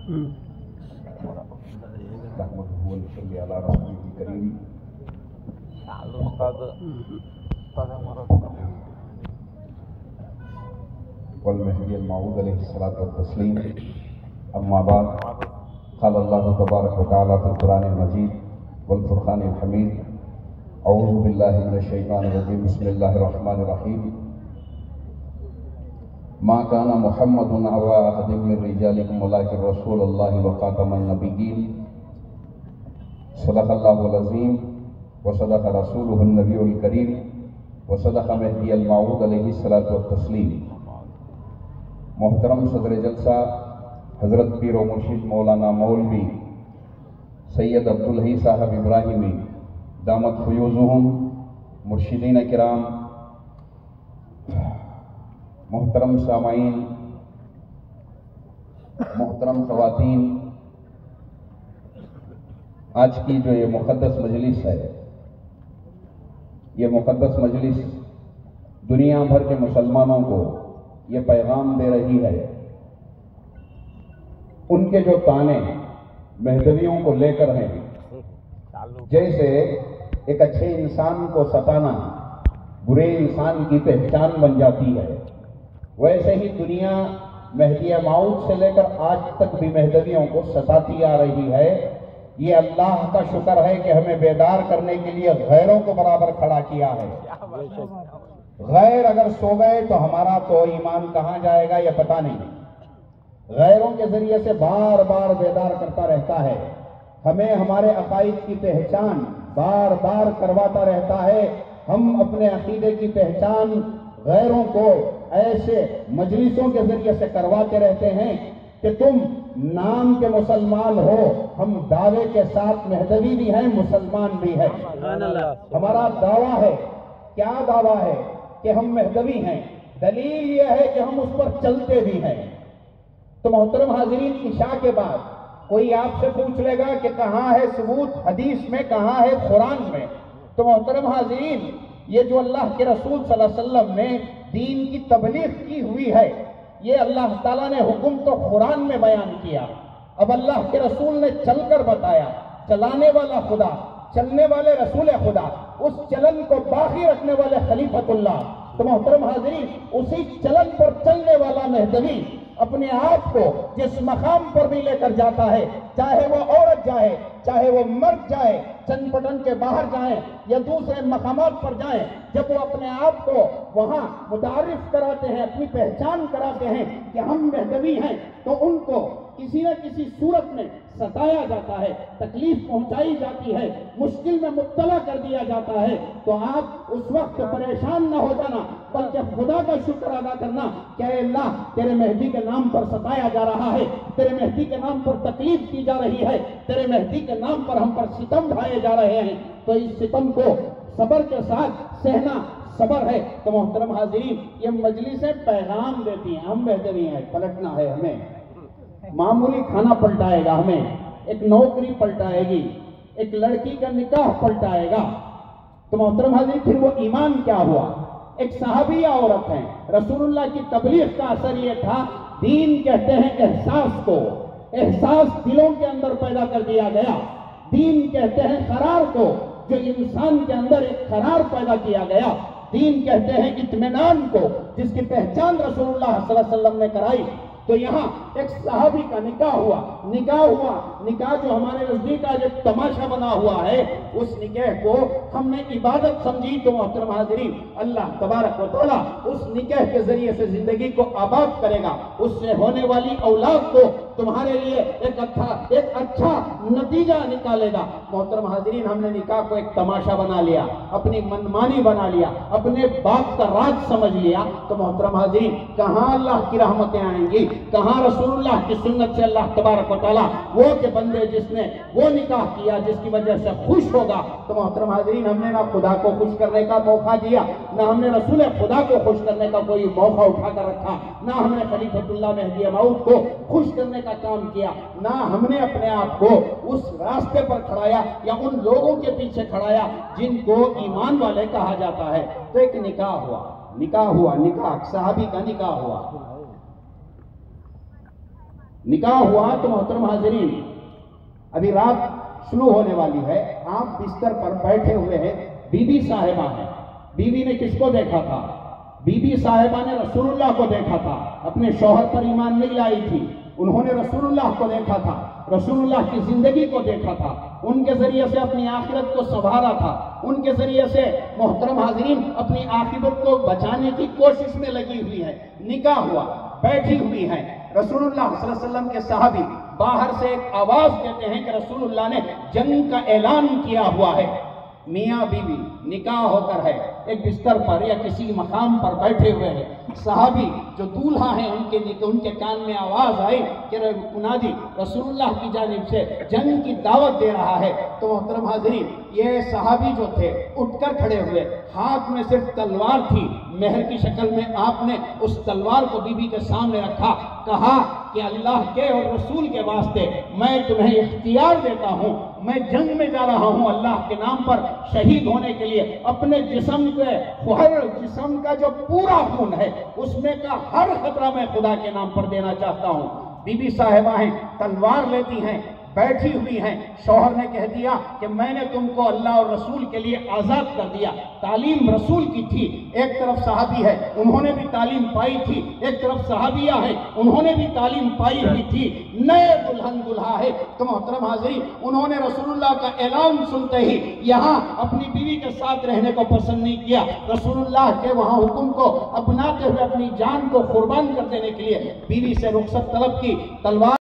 अम्मा बाद क़ाल अल्लाहु तबारक व तआला फ़िल क़ुरानिल मजीद वल फ़ुरक़ानिल हमीद अऊज़ु बिल्लाहि मिनश शैतानिर रजीम बिस्मिल्लाहिर रहमानिर रहीम मा काना मुहम्मदुन अबा अहदिम मिन रिजालिकुम वलाकिन रसूलुल्लाहि व ख़ातमन नबिय्यीन सदक़ल्लाहुल अज़ीम व सदक़ रसूलुहुन नबियुल करीम व सदक़ महदियल मऊद अलैहि सलातु व तस्लीम। मोहतरम सदर जलसा हज़रत पीर व मुर्शिद मौलाना मौलवी सैयद अब्दुल हई साहब इब्राहिमी दामत फ़ुयूज़ुहुम, मुर्शिदीन किराम, मोहतरम सामाईन, मोहतरम ख़वातीन, आज की जो ये मुक़द्दस मजलिस है, ये मुक़द्दस मजलिस दुनिया भर के मुसलमानों को ये पैगाम दे रही है, उनके जो ताने महदवियों को लेकर हैं, जैसे एक अच्छे इंसान को सताना बुरे इंसान की पहचान बन जाती है, वैसे ही दुनिया महदिया मऊद से लेकर आज तक भी महदवियों को सताती आ रही है। ये अल्लाह का शुक्र है कि हमें बेदार करने के लिए गैरों को बराबर खड़ा किया है। गैर अगर सो गए तो हमारा तो ईमान कहां जाएगा ये पता नहीं। गैरों के जरिए से बार बार बेदार करता रहता है, हमें हमारे अकाईद की पहचान बार बार करवाता रहता है। हम अपने अकीदे की पहचान गैरों को ऐसे मजलिसों के जरिए से करवाते रहते हैं कि तुम नाम के मुसलमान हो, हम दावे के साथ महदवी भी हैं, मुसलमान भी हैं। हमारा दावा है, क्या दावा है कि हम महदवी हैं, दलील यह है कि हम उस पर चलते भी हैं। तो मोहतरम हाजिरीन, इशा के बाद कोई आपसे पूछ लेगा कि कहां है सबूत हदीस में, कहां है कुरान में, तो मोहतरम हाजिरीन, ये जो अल्लाह के रसूल सल्लल्लाहु अलैहि वसल्लम ने दीन की तबलीग की हुई है, ये अल्लाह ताला ने हुक्म तो कुरान में बयान किया, अब अल्लाह के रसूल ने चलकर बताया। चलाने वाला खुदा, चलने वाले रसूल खुदा, उस चलन को बाकी रखने वाले खलीफतुल्लाह। तो मोहतरम हाजिरीन, उसी चलन पर चलने वाला महदवी अपने आप को जिस मकाम पर भी लेकर जाता है, चाहे वो औरत जाए, चाहे वो मर्द जाए, चंदपटन के बाहर जाए या दूसरे मकामात पर जाए, जब वो अपने आप को वहां मुतारिफ कराते हैं, अपनी पहचान कराते हैं कि हम महदवी हैं, तो उनको किसी न किसी सूरत में सताया जाता है, तकलीफ पहुंचाई जाती है, मुश्किल में मुब्तला कर दिया जाता है। तो आप उस वक्त परेशान न हो जाना, बल्कि खुदा का शुक्र अदा करना कि अल्लाह तेरे मेहदी के नाम पर सताया जा रहा है, तेरे मेहदी के नाम पर तकलीफ की जा रही है, तेरे मेहदी के नाम पर हम पर सितम ढाए जा रहे हैं, तो इस सितम को सबर के साथ सहना सबर है। तो मोहतरम हाजिरीन, ये मजलिसें पैगाम देती हैं, हम महदवी हैं, पलटना है हमें, मामूली खाना पलटाएगा हमें, एक नौकरी पलटाएगी, एक लड़की का निकाह पलटाएगा। तो मोहतरम हाजिरीन, फिर वो ईमान क्या हुआ? एक सहाबिया औरत है, रसूलुल्लाह की तबलीग का असर ये था, दीन कहते हैं एहसास को, एहसास दिलों के अंदर पैदा कर दिया गया। दीन कहते हैं करार को, जो इंसान के अंदर एक करार पैदा किया गया। दीन कहते हैं इत्मीनान को, जिसकी पहचान रसूलुल्लाह सल्लल्लाहु अलैहि वसल्लम ने कराई। तो यहाँ एक सहाबी का निकाह हुआ, निकाह जो हमारे नजदीक आज एक तमाशा बना हुआ है, उस निकाह को हमने इबादत समझी। तो मोहतरम हाजिरीन, अल्लाह तबारक व तआला उस निकाह के जरिए से जिंदगी को आबाद करेगा, उससे होने वाली औलाद को तुम्हारे लिए एक अच्छा नतीजा निकालेगा। मोहतरम हाजिरीन, हमने निकाह को एक तमाशा बना लिया, अपनी मनमानी बना लिया, अपने बाप का राज समझ लिया। तो मोहतरम हाजिरीन, कहां अल्लाह की रहमतें आएंगी, कहां रसूलुल्लाह की सुन्नत से अल्लाह तबारक व तआला वो के बंदे जिसने वो निकाह किया जिसकी वजह से खुश होगा। तो मोहतरम हाजिरीन, हमने ना खुदा को खुश करने का मौका दिया, ना हमने रसूल खुदा को खुश करने का कोई मौका उठाकर रखा, ना हमने खलीफतुल्लाह महदी मऊद को खुश करने का काम किया, ना हमने अपने आप को उस रास्ते पर खड़ाया या उन लोगों के पीछे खड़ाया जिनको ईमान वाले कहा जाता है। तो एक निकाह हुआ, निकाह सहाबी का निकाह हुआ। निकाह हुआ तो मोहतरम हाजिरीन, अभी रात शुरू होने वाली है, आप बिस्तर पर बैठे हुए हैं, बीबी साहिबा है। बीबी ने किसको देखा था? बीबी साहिबा ने रसूलुल्लाह को देखा था। अपने शौहर पर ईमान नहीं लाई थी, उन्होंने रसूलुल्लाह को देखा था, रसूलुल्लाह की जिंदगी को देखा था, उनके जरिए से अपनी आखिरत को संवारा था, उनके जरिए से मोहतरम हाजिरीन अपनी आखिरत को बचाने की कोशिश में लगी हुई है। निकाह हुआ, बैठी हुई है। रसूलुल्लाह सल्लल्लाहु अलैहि वसल्लम के सहाबी बाहर से एक आवाज देते हैं कि रसूलुल्लाह ने जंग का ऐलान किया हुआ है। मियाँ बीवी निकाह होकर है, एक बिस्तर पर या किसी मकाम पर बैठे हुए हैं। सहाबी जो दूल्हा है उनके कान में आवाज आई कि मुनादी रसूलुल्लाह की जानिब से जंग की दावत दे रहा है। तो मोहतरम हाजिरीन, ये सहाबी जो थे उठकर खड़े हुए, हाथ में सिर्फ तलवार थी, मेहर की शक्ल में आपने उस तलवार को बीबी के सामने रखा, कहा कि अल्लाह के और रसूल के वास्ते मैं तुम्हें इख्तियार देता हूं, मैं जंग में जा रहा हूं अल्लाह के नाम पर शहीद होने के लिए। अपने जिस्म के हर जिस्म का जो पूरा खून है उसमें का हर खतरा मैं खुदा के नाम पर देना चाहता हूं। बीबी साहिबा हैं, तलवार लेती हैं, बैठी हुई हैं। शौहर ने कह दिया कि मैंने तुमको अल्लाह और रसूल के लिए आजाद कर दिया। तालीम रसूल की थी, एक तरफ सहाबी है उन्होंने भी तालीम पाई थी, एक तरफ सहाबिया है उन्होंने भी तालीम पाई हुई थी। नए दुल्हन दुल्हा है। तो मोहतरम हाज़िरीन, उन्होंने रसूलुल्लाह का ऐलान सुनते ही यहाँ अपनी बीवी के साथ रहने को पसंद नहीं किया। रसूलुल्लाह के वहाँ हुक्म को अपनाते हुए अपनी जान को कुर्बान कर देने के लिए बीवी से रुखसत तलब की। तलवार